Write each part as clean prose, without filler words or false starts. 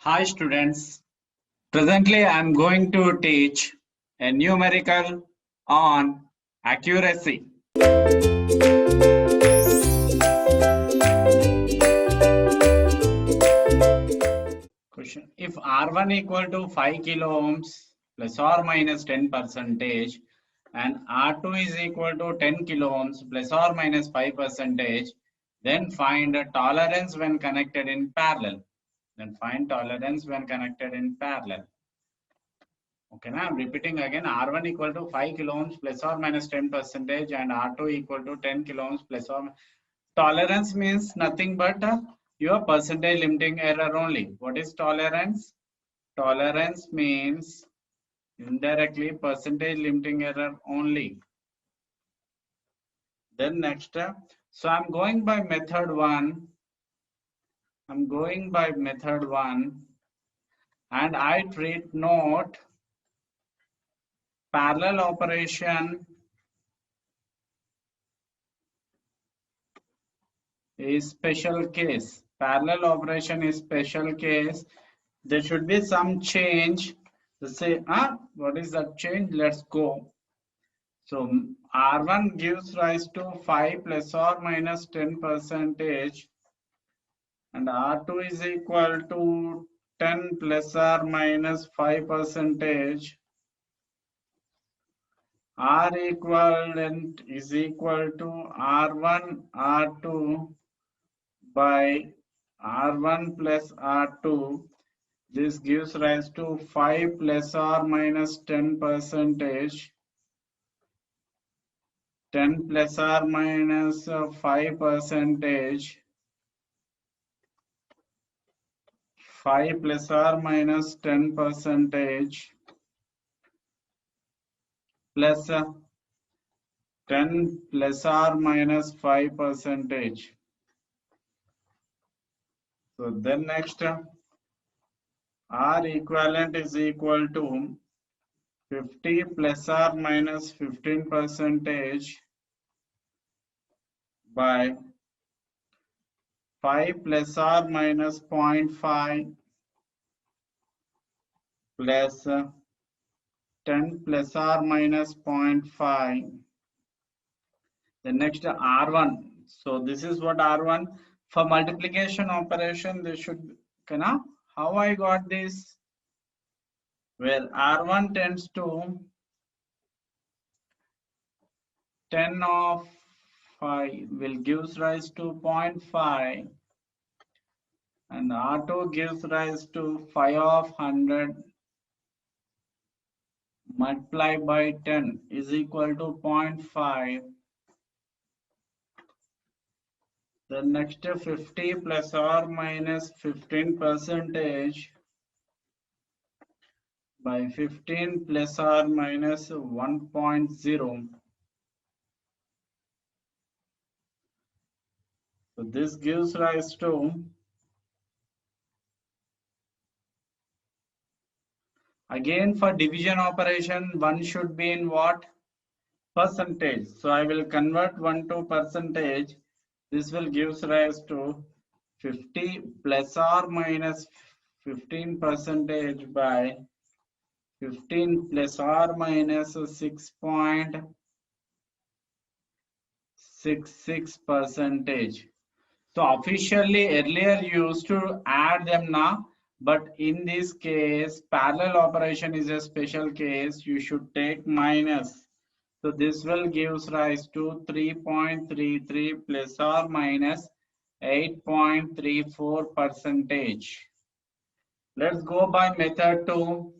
Hi students, presently I am going to teach a numerical on accuracy. Question: if R1 equal to 5 kilo ohms plus or minus 10 percentage and R2 is equal to 10 kilo ohms plus or minus 5 percentage, then find a tolerance when connected in parallel. Okay, now I'm repeating again. R1 equal to 5 kilo ohms plus or minus 10 percentage and R2 equal to 10 kilo ohms plus or tolerance means nothing but your percentage limiting error only. What is tolerance? Tolerance means indirectly percentage limiting error only. Then next, so I'm going by method 1. And I treat note parallel operation is special case. Parallel operation is special case. There should be some change. Let's say, what is that change? Let's go. So R1 gives rise to 5 plus or minus 10 percentage, and R2 is equal to 10 plus or minus 5 percentage. R equivalent is equal to R1 R2 by R1 plus R2. This gives rise to 5 plus or minus 10 percentage. 10 plus or minus 5 percentage. 5 plus or minus 10 percentage plus 10 plus or minus 5 percentage. So then next, R equivalent is equal to 50 plus or minus 15 percentage by 5 plus or minus 0.5 plus 10 plus or minus 0.5. The next R1. So this is what R1. For multiplication operation, this should, how I got this? Well, R1 tends to 10 of 5 will gives rise to 0.5, and R2 gives rise to 5 of 100 multiplied by 10 is equal to 0.5. The next 50 plus or minus 15 percentage by 15 plus or minus 1.0. So this gives rise to, again for division operation, 1 should be in what? Percentage. So I will convert 1 to percentage. This will give rise to 50 plus or minus 15 percentage by 15 plus or minus 6.66 percentage. So officially earlier you used to add them now, but in this case parallel operation is a special case. You should take minus. So this will give rise to 3.33 plus or minus 8.34 percentage. Let's go by method 2.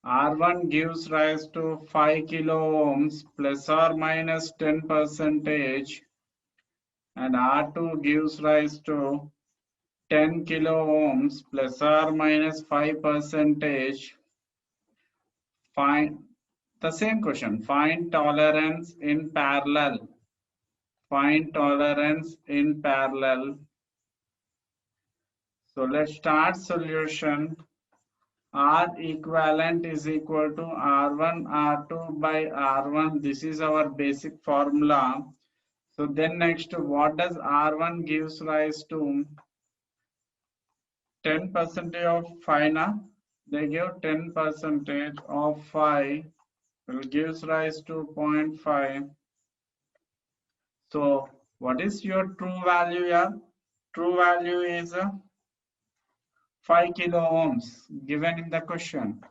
R1 gives rise to 5 kilo ohms plus or minus 10 percentage, and R2 gives rise to 10 kilo ohms plus or minus 5 percentage. Find the same question. Find tolerance in parallel. So let's start solution. R equivalent is equal to R1 R2 by R1. This is our basic formula. So then next, what does R1 gives rise to? 10% of phi na? They give 10% of phi will gives rise to 0.5. So what is your true value here? True value is 5 kilo ohms given in the question.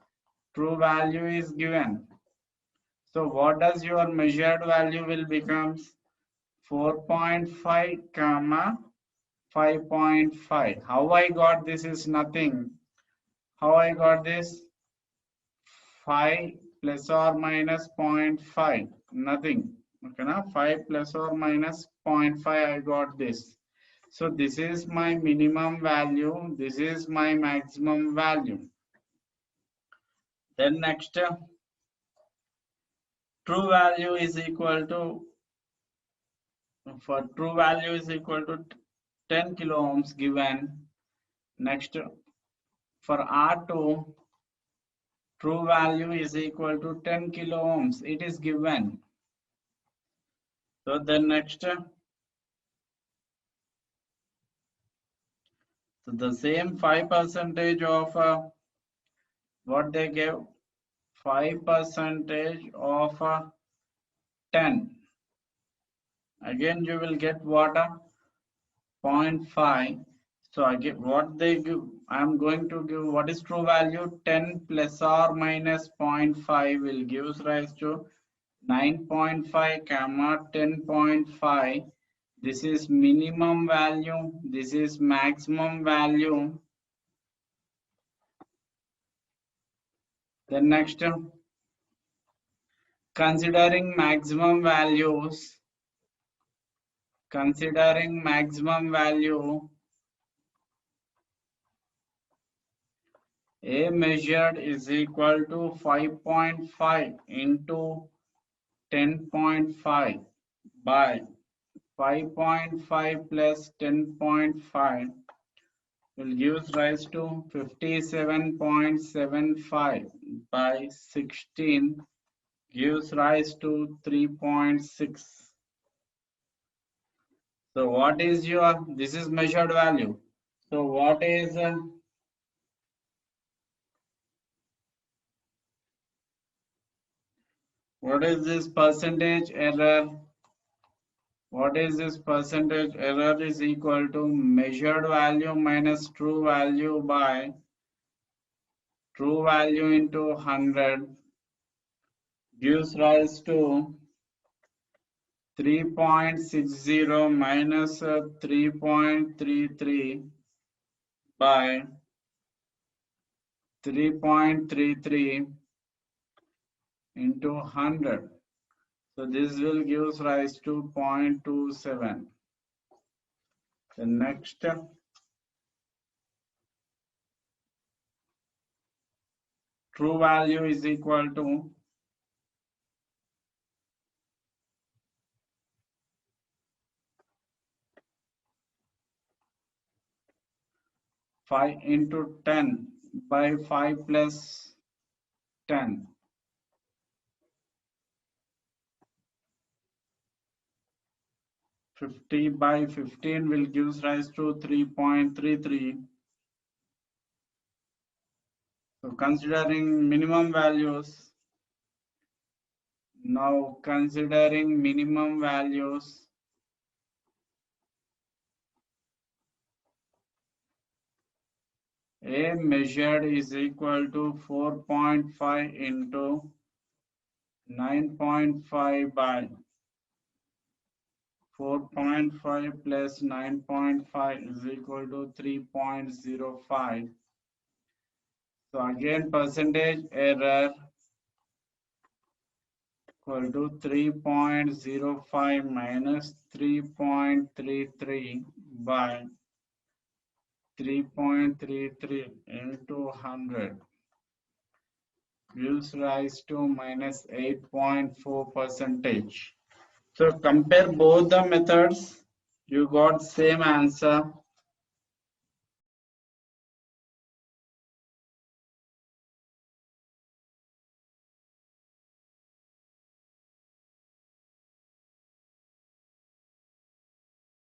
True value is given. So what does your measured value will becomes? 4.5 comma 5.5. How I got this is nothing. How I got this? 5 plus or minus 0.5. Nothing. Okay, now 5 plus or minus 0.5 I got this. So this is my minimum value. This is my maximum value. Then next, true value is equal to, for true value is equal to 10 kilo ohms given. Next, for R2, true value is equal to 10 kilo ohms. It is given. So then next, so the same 5% of what they gave, 5% of 10. Again, you will get what? 0.5. So again, what they give, I am going to give what is true value. 10 plus or minus 0.5 will give rise to 9.5 comma 10.5. This is minimum value. This is maximum value. Then next, considering maximum values, considering maximum value, A measured is equal to 5.5 into 10.5 by 5.5 plus 10.5 will give rise to 57.75 by 16 gives rise to 3.6. So what is your, this is measured value. So what is this percentage error? What is this percentage error is equal to measured value minus true value by true value into 100 gives rise to 3.60 minus 3.33 by 3.33 into 100. So this will give rise to 0.27. The next, true value is equal to 5 into 10 by 5 plus 10. 50 by 15 will give rise to 3.33. So considering minimum values, now considering minimum values, A measured is equal to 4.5 into 9.5 by 4.5 plus 9.5 is equal to 3.05. So again, percentage error equal to 3.05 minus 3.33 by 3.33 into 100 gives rise to minus 8.4%. So compare both the methods, you got same answer.